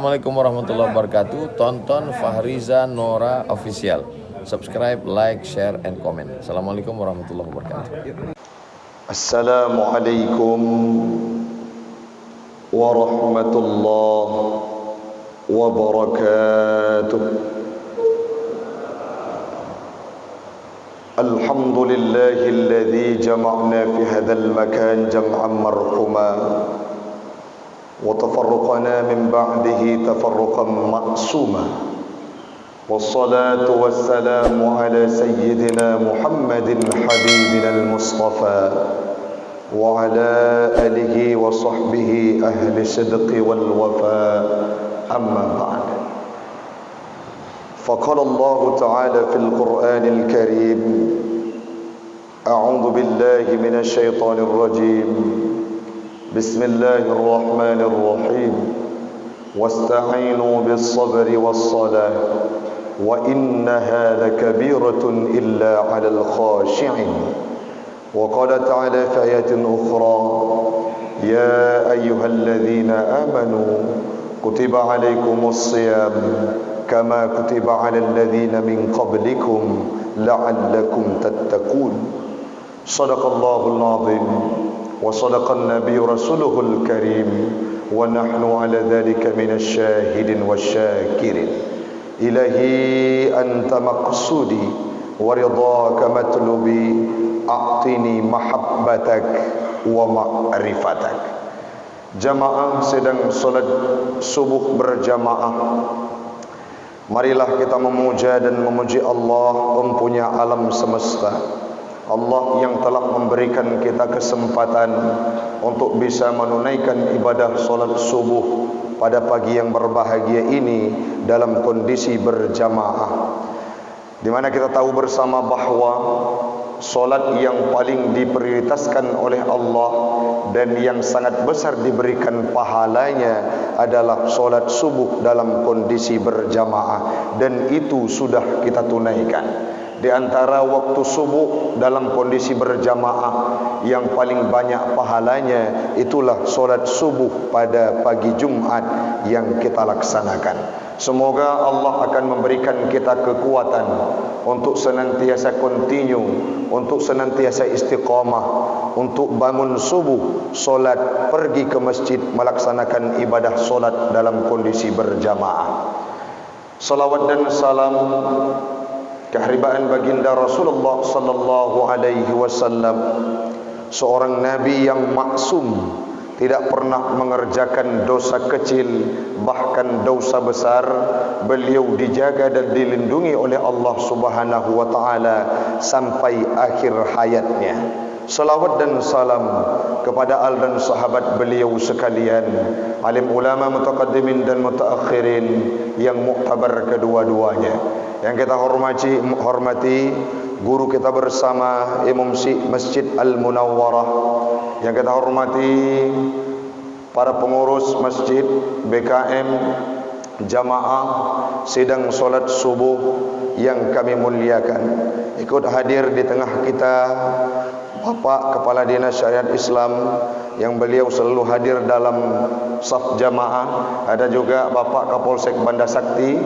Assalamualaikum warahmatullahi wabarakatuh. Tonton Fahriza Nora Official. Subscribe, like, share, and comment. Assalamualaikum warahmatullahi wabarakatuh. Assalamualaikum warahmatullahi wabarakatuh. Alhamdulillahilladzi jama'na fi hadzal makan jam'an marhuma وتفرقنا من بعده تفرقا معصوما والصلاة والسلام على سيدنا محمد حبيبنا المصطفى وعلى آله وصحبه أهل الصدق والوفاء أما بعد فقال الله تعالى في القرآن الكريم أعوذ بالله من الشيطان الرجيم بسم الله الرحمن الرحيم واستعينوا بالصبر والصلاة وإنها لكبيرة إلا على الخاشعين وقال تعالى في آية أخرى يا أيها الذين آمنوا كتب عليكم الصيام كما كتب على الذين من قبلكم لعلكم تتقون صدق الله العظيم وصدق النبي رسوله الكريم ونحن على ذلك من الشاهدين والشاكرين إلهي أنت مقصودي ورضاك مطلوبي أعطني محبتك ومعرفتك. Jamaah sedang salat subuh berjamaah. Marilah kita memuja dan memuji Allah Pempunya alam semesta, Allah yang telah memberikan kita kesempatan untuk bisa menunaikan ibadah solat subuh pada pagi yang berbahagia ini dalam kondisi berjamaah, di mana kita tahu bersama bahwa solat yang paling diprioritaskan oleh Allah dan yang sangat besar diberikan pahalanya adalah solat subuh dalam kondisi berjamaah, dan itu sudah kita tunaikan. Di antara waktu subuh dalam kondisi berjamaah yang paling banyak pahalanya itulah solat subuh pada pagi Jumat yang kita laksanakan. Semoga Allah akan memberikan kita kekuatan untuk senantiasa continue, untuk senantiasa istiqamah, untuk bangun subuh, solat, pergi ke masjid, melaksanakan ibadah solat dalam kondisi berjamaah. Salawat dan salam keharibaan baginda Rasulullah sallallahu alaihi wasallam, seorang nabi yang maksum, tidak pernah mengerjakan dosa kecil, bahkan dosa besar. Beliau dijaga dan dilindungi oleh Allah Subhanahu wa taala sampai akhir hayatnya. Salawat dan salam kepada al dan sahabat beliau sekalian, alim ulama mutaqaddimin dan mutaakhirin yang muktabar kedua-duanya. Yang kita hormati guru kita bersama Imam Masjid Al-Munawwarah, yang kita hormati para pengurus masjid, BKM, jamaah sidang solat subuh yang kami muliakan. Ikut hadir di tengah kita Bapak Kepala Dinas Syariat Islam yang beliau selalu hadir dalam saf jamaah. Ada juga Bapak Kapolsek Banda Sakti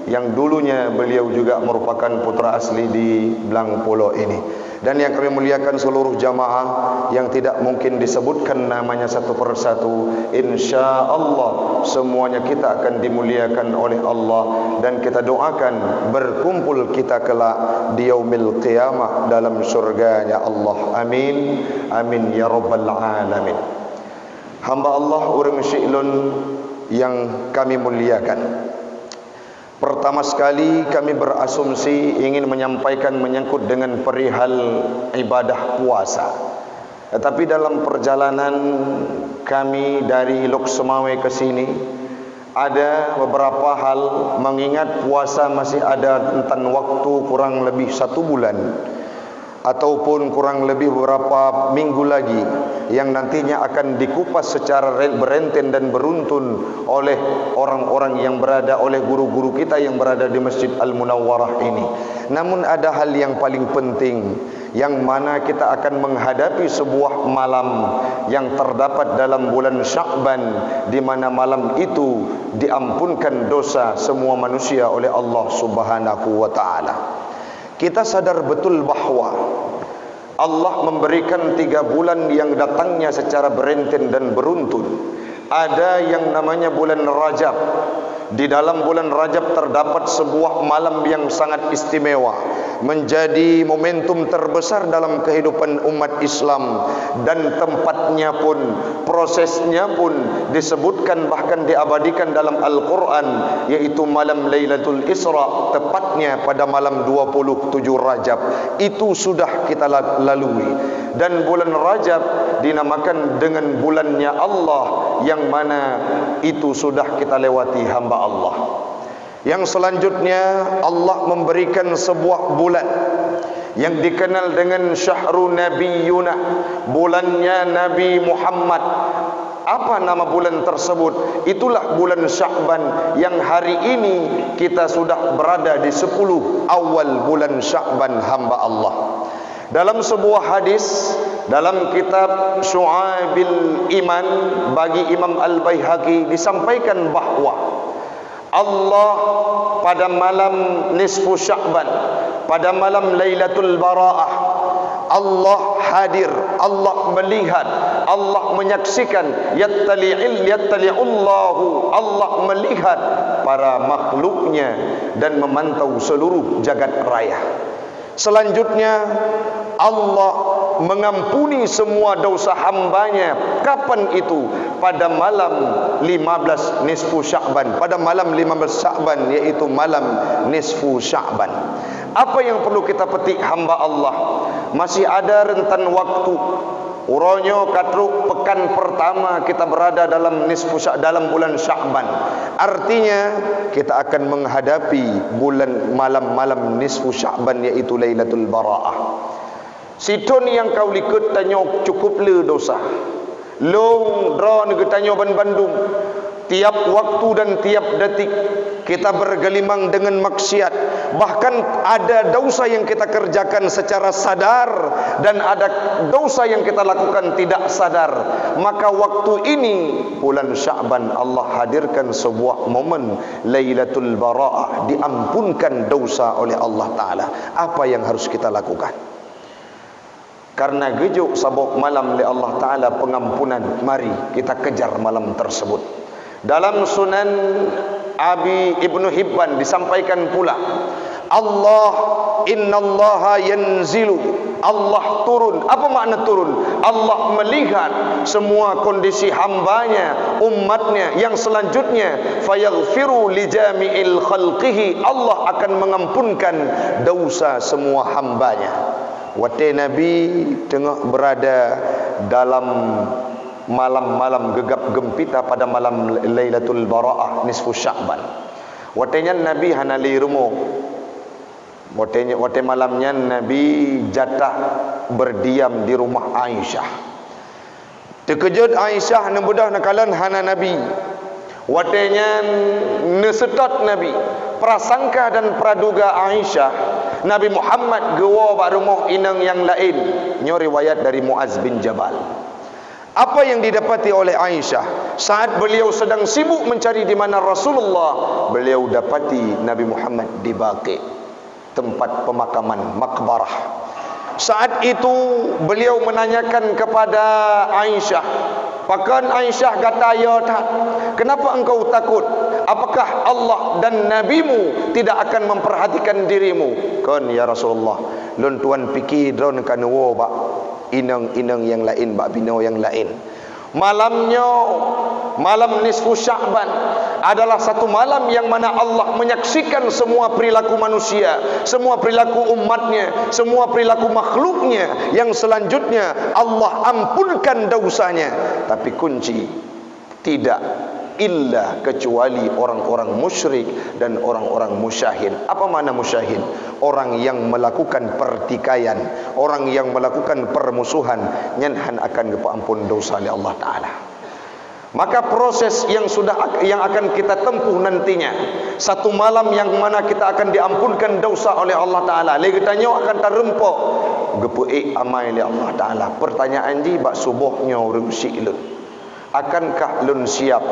yang dulunya beliau juga merupakan putra asli di Blang Pulau ini. Dan yang kami muliakan seluruh jamaah yang tidak mungkin disebutkan namanya satu persatu, insya Allah semuanya kita akan dimuliakan oleh Allah, dan kita doakan berkumpul kita kelak di yaumil qiyamah dalam surganya Allah. Amin, amin ya rabbal alamin. Hamba Allah urang syi'lun yang kami muliakan, pertama sekali kami berasumsi ingin menyampaikan menyangkut dengan perihal ibadah puasa. Tetapi dalam perjalanan kami dari Lok Semawe ke sini, ada beberapa hal, mengingat puasa masih ada rentan waktu kurang lebih 1 bulan ataupun kurang lebih beberapa minggu lagi, yang nantinya akan dikupas secara berenten dan beruntun oleh orang-orang yang berada, oleh guru-guru kita yang berada di Masjid Al-Munawwarah ini. Namun ada hal yang paling penting yang mana kita akan menghadapi sebuah malam yang terdapat dalam bulan Sya'ban, di mana malam itu diampunkan dosa semua manusia oleh Allah Subhanahu wa taala. Kita sadar betul bahwa Allah memberikan 3 bulan yang datangnya secara berenten dan beruntun. Ada yang namanya bulan Rajab. Di dalam bulan Rajab terdapat sebuah malam yang sangat istimewa, menjadi momentum terbesar dalam kehidupan umat Islam, dan tempatnya pun, prosesnya pun disebutkan, bahkan diabadikan dalam Al-Quran, yaitu malam Lailatul Isra, tepatnya pada malam 27 Rajab. Itu sudah kita lalui. Dan bulan Rajab dinamakan dengan bulannya Allah, yang mana itu sudah kita lewati hamba Allah. Yang selanjutnya Allah memberikan sebuah bulan yang dikenal dengan Syahrul Nabiyuna, bulannya Nabi Muhammad. Apa nama bulan tersebut? Itulah bulan Sya'ban, yang hari ini kita sudah berada di 10 awal bulan Sya'ban hamba Allah. Dalam sebuah hadis dalam kitab Syu'abil Iman bagi Imam Al-Baihaqi disampaikan bahwa Allah pada malam nisfu Sya'ban, pada malam Lailatul Bara'ah, Allah hadir, Allah melihat, Allah menyaksikan, yattali'ullahu, Allah melihat para makhluknya dan memantau seluruh jagat raya. Selanjutnya Allah mengampuni semua dosa hambanya. Kapan itu? Pada malam 15 nisfu Sya'ban, pada malam 15 Sya'ban, yaitu malam nisfu Sya'ban. Apa yang perlu kita petik hamba Allah? Masih ada rentan waktu. Uronyo katruk pekan pertama kita berada dalam dalam bulan Sya'ban. Artinya kita akan menghadapi bulan malam-malam nisfu Sya'ban, yaitu Lailatul Bara'ah. Sidon yang kau likut tanyo cukup le dosa. Long draw ni tanyo Bandung. Tiap waktu dan tiap detik kita bergelimang dengan maksiat. Bahkan ada dosa yang kita kerjakan secara sadar, dan ada dosa yang kita lakukan tidak sadar. Maka waktu ini bulan Sya'ban Allah hadirkan sebuah momen Lailatul Bara'ah, diampunkan dosa oleh Allah Ta'ala. Apa yang harus kita lakukan? Karena gejuk sabuk malam oleh Allah Ta'ala pengampunan, mari kita kejar malam tersebut. Dalam Sunan Abi Ibnu Hibban disampaikan pula, Allah, innallaha yanzilu, Allah turun. Apa makna turun? Allah melihat semua kondisi hambanya, umatnya. Yang selanjutnya, fayaghfiru li jami'il khalqihi, Allah akan mengampunkan dosa semua hambanya. Waktu Nabi tengah berada dalam malam-malam gegap gempita pada malam Lailatul Bara'ah nisfu Sya'ban. Watenya Nabi hanali rumo. Wate malamnya Nabi jatah berdiam di rumah Aisyah. Terkejut Aisyah nembudah nakalan hana Nabi. Watenya nesetot Nabi. Prasangka dan praduga Aisyah, Nabi Muhammad gewa barumoh inang yang lain. Nyo riwayat dari Muaz bin Jabal. Apa yang didapati oleh Aisyah saat beliau sedang sibuk mencari di mana Rasulullah, beliau dapati Nabi Muhammad di Baqi, tempat pemakaman makbarah. Saat itu beliau menanyakan kepada Aisyah, "Pakan Aisyah kata ya tak? Kenapa engkau takut? Apakah Allah dan Nabimu tidak akan memperhatikan dirimu?" "Kan ya Rasulullah, lun tuan pikir drone kan wo ba inang-inang yang lain, bak bino yang lain." Malamnya, malam nisfu Sya'ban adalah satu malam yang mana Allah menyaksikan semua perilaku manusia, semua perilaku umatnya, semua perilaku makhluknya. Yang selanjutnya Allah ampunkan dosanya. Tapi kunci tidak illa kecuali orang-orang musyrik dan orang-orang musyahid. Apa makna musyahid? Orang yang melakukan pertikaian, orang yang melakukan permusuhan, nyanhan akan keampun dosa oleh Allah Ta'ala. Maka proses yang akan kita tempuh nantinya, satu malam yang mana kita akan diampunkan dosa oleh Allah Ta'ala. Lagi tanya akan terempok gepeik amai li Allah Taala. Pertanyaan di bak subuhnya urang syik lun. Akankah lun siap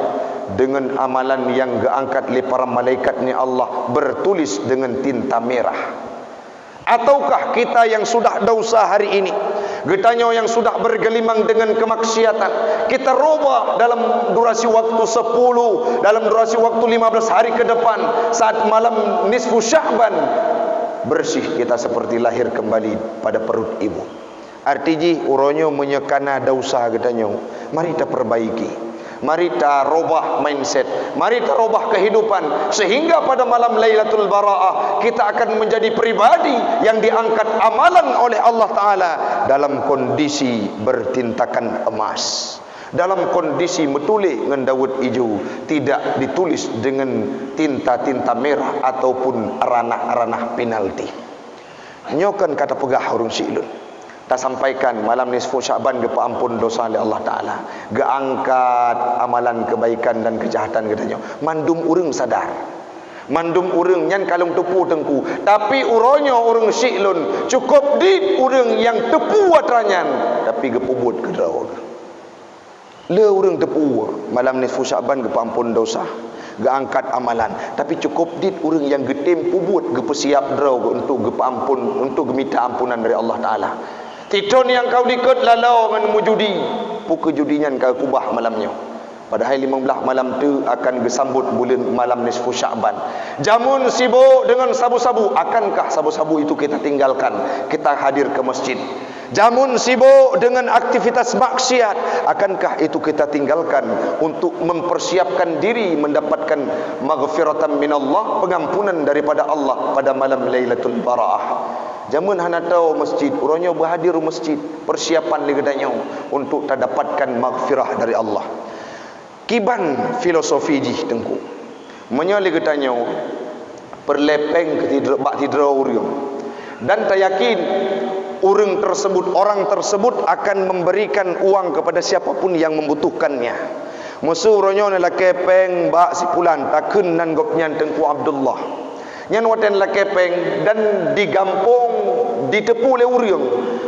dengan amalan yang geangkat oleh para malaikat ni Allah bertulis dengan tinta merah? Ataukah kita yang sudah dosa hari ini, getanya yang sudah bergelimang dengan kemaksiatan, kita robah dalam durasi waktu 10, dalam durasi waktu 15 hari ke depan, saat malam nisfu Sya'ban, bersih kita seperti lahir kembali pada perut ibu. Artinya uronyo menyekana dosa getanya, mari kita perbaiki. Mari kita robah mindset, mari kita robah kehidupan, sehingga pada malam Lailatul Bara'ah kita akan menjadi pribadi yang diangkat amalan oleh Allah Ta'ala dalam kondisi bertintakan emas, dalam kondisi metulis dengan Daud hijau, tidak ditulis dengan tinta-tinta merah ataupun ranah-ranah penalti. Nyokan kata pegah urung silun. Tak sampaikan malam nisfu Sya'ban ge ampun dosa oleh Allah Taala, ge angkat amalan kebaikan dan kejahatan katanya. Mandum urang sadar, mandum urang nyan kalung tepu tengku, tapi uronyo urang syiklun cukup dit urang yang tepu watranyan, tapi ge pubut ke draw. Le urang tepu malam nisfu Sya'ban ge ampun dosa, ge angkat amalan, tapi cukup dit urang yang getem pubut ge persiap draw untuk ge ampun, untuk ge minta ampunan dari Allah Taala. Titon yang kau dikut lalau dengan mujudi, puka judinya kau kubah malamnya. Padahal 15 malam tu akan gesambut bulan malam nisfu Sya'ban. Jamun sibuk dengan sabu-sabu, akankah sabu-sabu itu kita tinggalkan, kita hadir ke masjid? Jamun sibuk dengan aktivitas maksiat, akankah itu kita tinggalkan untuk mempersiapkan diri mendapatkan maghfiratan minallah, pengampunan daripada Allah pada malam Lailatul Bara'ah? Jamun hana tahu masjid, urangnya berhadir masjid, persiapan legedanya untuk tak dapatkan maghfirah dari Allah. Kiban filosofi ji tengku. Menya legedanya perlepeng ke bak tidra urang. Dan tak yakin orang tersebut akan memberikan uang kepada siapapun yang membutuhkannya. Musuh urangnya nak kepeng bak sipulan takun nan gopnyan tengku Abdullah. Nyan waten la kepeng dan digampung ditepu oleh urang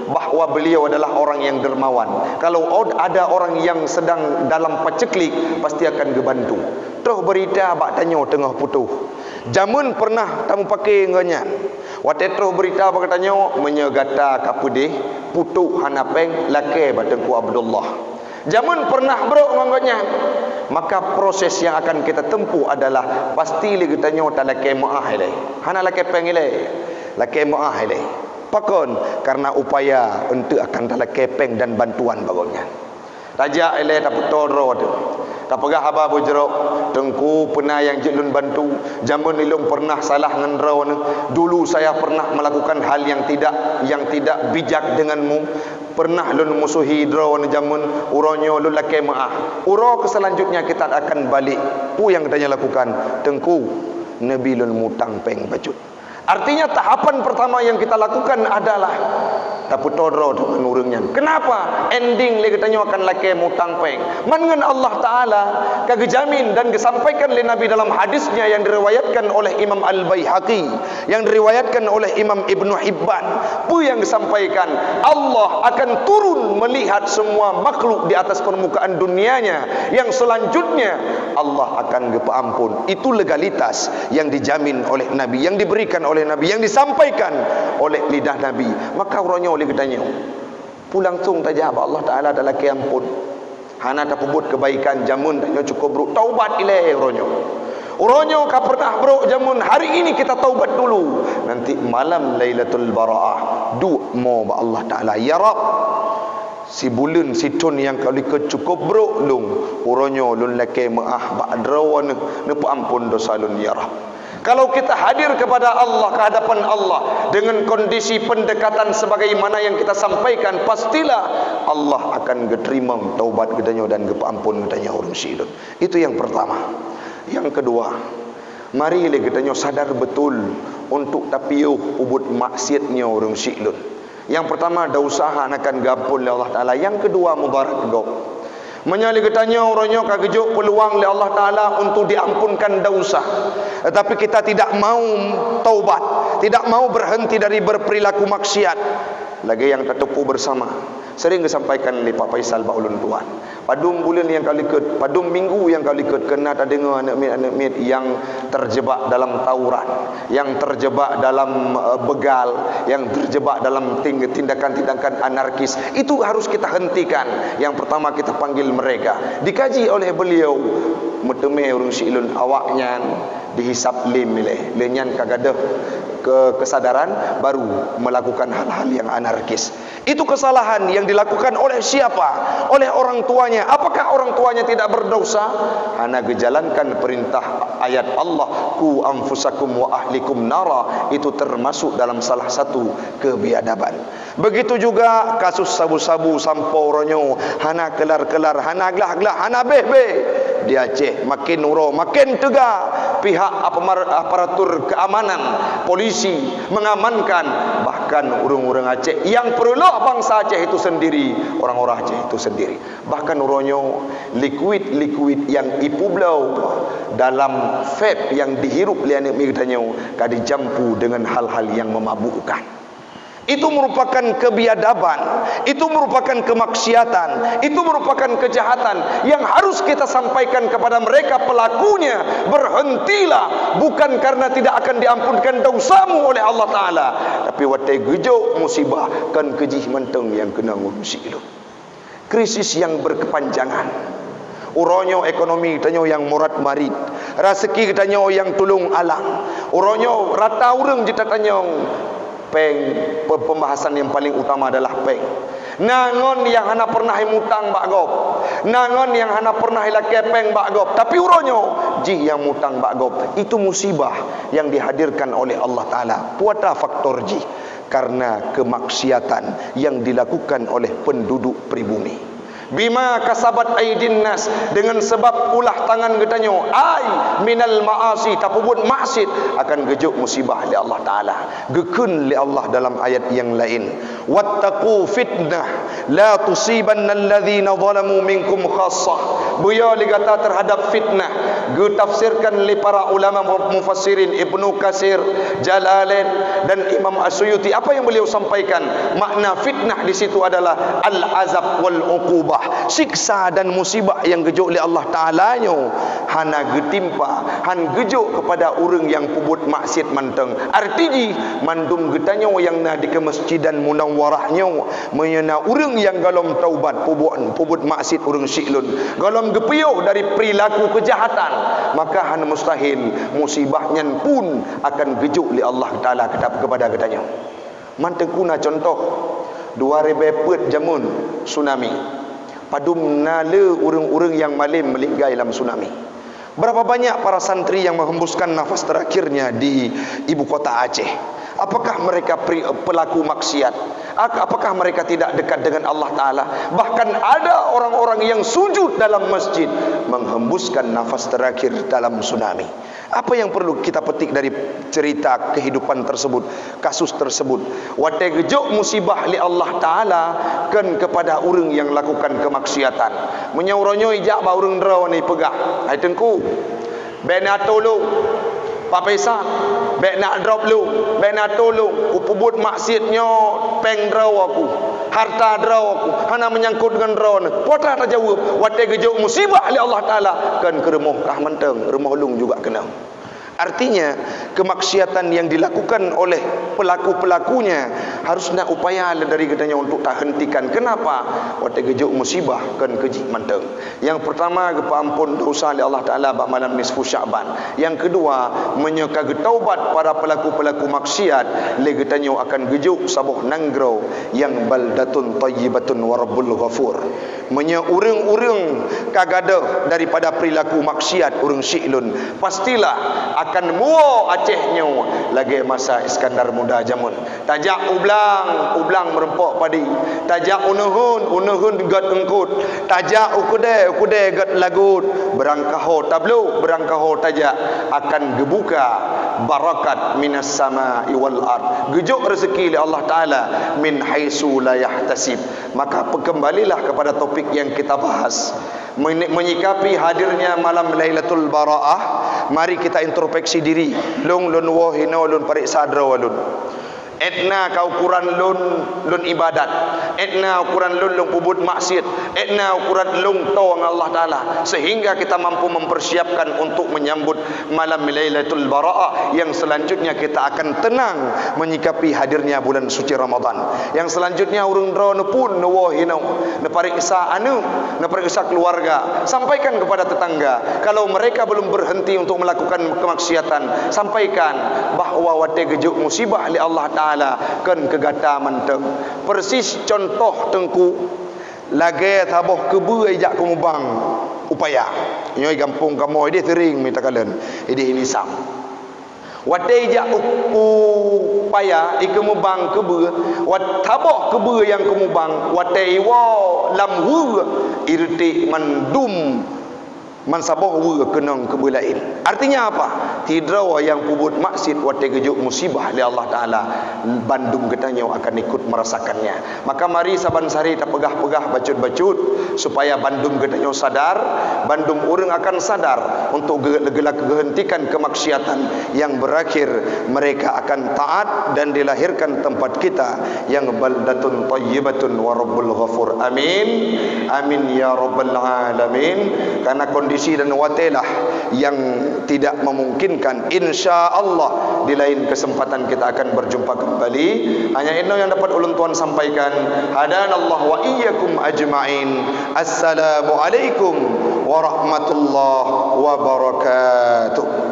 bahawa beliau adalah orang yang dermawan. Kalau ada orang yang sedang dalam paceklik, pasti akan gebantu. Terus berita bak tanya tengah putuh. Jamun pernah tamu pakai nganyan. Waten terus berita bak tanya menyegata kapudeh putuh hanapeng lake batengku Abdullah. Jamun pernah bro ngangganya, maka proses yang akan kita tempuh adalah pasti lagi tanya tak laki maah ilai, hana laki pengilai, laki maah ilai. Pakon karena upaya untuk akan tak laki peng dan bantuan bagusnya. Tajak ilai tak putar roh tu, tak pegah haba bujrok, tengku pernah yang jelun bantu. Jamun ilung pernah salah dengan roh ni. Dulu saya pernah melakukan hal yang tidak bijak denganmu. Pernah lun musuhi draw ni jamun uronyo lun laki maah. Uro ke selanjutnya kita akan balik. Pu yang katanya lakukan tengku Nabi lun mutang peng bacut. Artinya tahapan pertama yang kita lakukan adalah taputodro dengan urangnya. Kenapa? Ending le katanya akan laki mutang peng. Mangan Allah Taala kagejamin dan disampaikan oleh Nabi dalam hadisnya yang diriwayatkan oleh Imam Al-Baihaqi, yang diriwayatkan oleh Imam Ibnu Hibban. Pu yang disampaikan, Allah akan turun melihat semua makhluk di atas permukaan dunianya, yang selanjutnya Allah akan gepa ampun. Itu legalitas yang dijamin oleh Nabi, yang diberikan oleh Nabi, yang disampaikan oleh lidah Nabi. Maka orangnya oleh gedanya pulang tung tajab Allah Taala adalah kiampun. Hana tak pebut kebaikan jamun tanya cukup bro taubat ilai Uronyo ka pernah bro jamun hari ini kita taubat dulu. Nanti malam Lailatul Bara'ah du mo ba Allah Taala ya Rab. Si bulan si tun yang kau ikut cukup bro lung uronyo lun lake maah ba drawan ne ampun dosa lun ya Rab. Kalau kita hadir kepada Allah, ke hadapan Allah dengan kondisi pendekatan sebagaimana yang kita sampaikan, pastilah Allah akan terima taubat gedanya dan ampun gedanya orang syidun. Itu yang pertama. Yang kedua, mari gedanya sadar betul untuk tapiuh ubud maksiatnya orang syidun. Yang pertama, ada usaha akan gampun oleh Allah Ta'ala. Yang kedua, mubarak gop. Menyali ketanya orangnya kagejuk peluang oleh Allah Ta'ala untuk diampunkan dosa. Tetapi kita tidak mau taubat, tidak mau berhenti dari berperilaku maksiat. lagi yang tertepu bersama. Sering disampaikan oleh Pak Faisal Baulun Tuan. Padum bulan yang kali ikut, padum minggu yang kali ikut, kena tak dengar anak mit yang terjebak dalam tawuran, yang terjebak dalam begal, yang terjebak dalam tindakan-tindakan anarkis. Itu harus kita hentikan. Yang pertama kita panggil mereka. Dikaji oleh beliau, meteme urang silun awaknya dihisap lim milih. Lenyan kagadah kesadaran baru melakukan hal-hal yang anarkis. Itu kesalahan yang dilakukan oleh siapa? Oleh orang tuanya. Apakah orang tuanya tidak berdosa? Hana gejalankan perintah ayat Allah, ku anfusakum wa ahlikum nara. Itu termasuk dalam salah satu kebiadaban. Begitu juga kasus sabu-sabu sampau ronyo, hana kelar-kelar, hana gelah-gelah, hana beh-beh. Di Aceh makin uro, makin tegak pihak aparatur keamanan, polisi mengamankan bahkan urang-urang Aceh yang perlu bangsa Aceh itu sendiri, orang-orang Aceh itu sendiri. Bahkan uronyo liquid yang ipublau dalam vape yang dihirup liane mitanyo kadi jampu dengan hal-hal yang memabukkan. Itu merupakan kebiadaban, itu merupakan kemaksiatan, itu merupakan kejahatan yang harus kita sampaikan kepada mereka pelakunya. Berhentilah, bukan karena tidak akan diampunkan dosamu oleh Allah Ta'ala, tapi watai gejuk musibah kan kejih menteng yang kena ngurusi itu. Krisis yang berkepanjangan. Uronyo ekonomi tanyo yang murad marid, rezeki tanyo yang tulung alang. Uronyo rata urang jita tanyo peng, pembahasan yang paling utama adalah peng. Nangon yang hana pernah mutang bak gop, nangon yang hana pernah kepeng bak gop, tapi uronyo ji yang mutang bak gop. Itu musibah yang dihadirkan oleh Allah Ta'ala. Puata faktor ji karena kemaksiatan yang dilakukan oleh penduduk pribumi. Bima kasabat aidin nas, dengan sebab ulah tangan getanyo ai minal maasi, tapubut maksiat akan gejuk musibah li Allah Taala. Gekun li Allah dalam ayat yang lain, wattaqu fitnah la tusibanna alladhina zalamu minkum khassah. Buya li kata terhadap fitnah getafsirkan li para ulama mufassirin Ibnu Katsir, Jalalain dan Imam As-Suyuti. Apa yang beliau sampaikan? Makna fitnah di situ adalah al-azab wal uqubah, siksa dan musibah yang gejuk oleh Allah Ta'ala nyo hana getimpa, han gejuk kepada orang yang pubut maksiat manteng. Artinya mandum getanyo yang na di kemasjidan munawwarah nyo menyena orang yang galom taubat pubut maksiat orang syiklun, galom gepiuh dari perilaku kejahatan, maka han mustahil musibahnya pun akan gejuk oleh Allah Ta'ala kepada getanyo. Manteng kuna contoh 2000 jamun tsunami. Padum nala urang-urang yang malim melinggai dalam tsunami. Berapa banyak para santri yang menghembuskan nafas terakhirnya di ibu kota Aceh? Apakah mereka pelaku maksiat? Apakah mereka tidak dekat dengan Allah Ta'ala? Bahkan ada orang-orang yang sujud dalam masjid menghembuskan nafas terakhir dalam tsunami. Apa yang perlu kita petik dari cerita kehidupan tersebut, kasus tersebut? Watai gejuk musibah li Allah Ta'ala kan kepada orang yang lakukan kemaksiatan. Menyauronyo ijak ba urang draw ni pegah. Hai tengku. Bena tolong Pak Faisal, bek nak drop lu, bek nak tolong, ku pubut maksiatnya peng draw aku, harta draw aku, hana menyangkut dengan draw ni. Potlah tak jawab, watai gejuk musibah oleh Allah Ta'ala, kan ke remoh kah menteng, remoh lung juga kena. Artinya kemaksiatan yang dilakukan oleh pelaku-pelakunya harus nak upaya dari katanya untuk tak hentikan. Kenapa? Waktu gejuk musibah kan kejik manteng. Yang pertama kepampun dosa oleh Allah Ta'ala bak malam nisfu Sya'ban. Yang kedua menyeka getaubat para pelaku-pelaku maksiat le katanya akan gejuk sabuh nanggro yang baldatun tayyibatun wa rabbul ghafur. Menya urang-urang kagadah daripada perilaku maksiat urang syiklun pastilah akan muo Acehnya lagi masa Iskandar Muda jamun. Tajak ublang merempok padi. Tajak unuhun gat engkut. Tajak ukude gat lagut. Berangkaho tablu, berangkaho tajak akan gebuka barakat minas sama'i wal ard. Gejuk rezeki oleh Allah Ta'ala min haitsu la yahtasib. Maka kembalilah kepada topik yang kita bahas, menyikapi hadirnya malam Lailatul Bara'ah. Mari kita introspeksi diri. Lung lun wahina lun parik sadra walun. Etna kau ukuran lun ibadat, etna ukuran lun pubut maksiat, etna ukuran lun tawang Allah Ta'ala, sehingga kita mampu mempersiapkan untuk menyambut malam Lailatul Bara'ah yang selanjutnya kita akan tenang menyikapi hadirnya bulan suci Ramadan. Yang selanjutnya urung dro pun nawahina nepariksa nepariksa keluarga, sampaikan kepada tetangga kalau mereka belum berhenti untuk melakukan kemaksiatan, sampaikan bahawa wate gejuk musibah li Allah Ta'ala kan kegata manteng. Persis contoh tengku lagi taboh kebu ejak kumubang upaya nyoi kampung kamu dia tering minta kalian ini sam wate ejak upaya ikemubang kebu wat taboh kebu yang kumubang wate iwa lamhu irti mandum mansaboh wu kenang kebulain. Artinya apa? Tidrawa yang pubut maksud wate gejuk musibah li Allah Ta'ala bandum katanya akan ikut merasakannya. Maka mari saban sari kita pegah-pegah bacut-bacut supaya bandum katanya sadar, bandum urang akan sadar untuk gelak gehentikan kemaksiatan yang berakhir mereka akan taat dan dilahirkan tempat kita yang baldatun thayyibatun wa rabbul ghafur. Amin. Amin ya rabbal alamin. Karena kondisi dan watilah yang tidak memungkinkan, insya Allah di lain kesempatan kita akan berjumpa kembali. Hanya itu yang dapat ulun tuan sampaikan. Hadanallah wa iyyakum ajma'in. Assalamualaikum warahmatullahi wabarakatuh.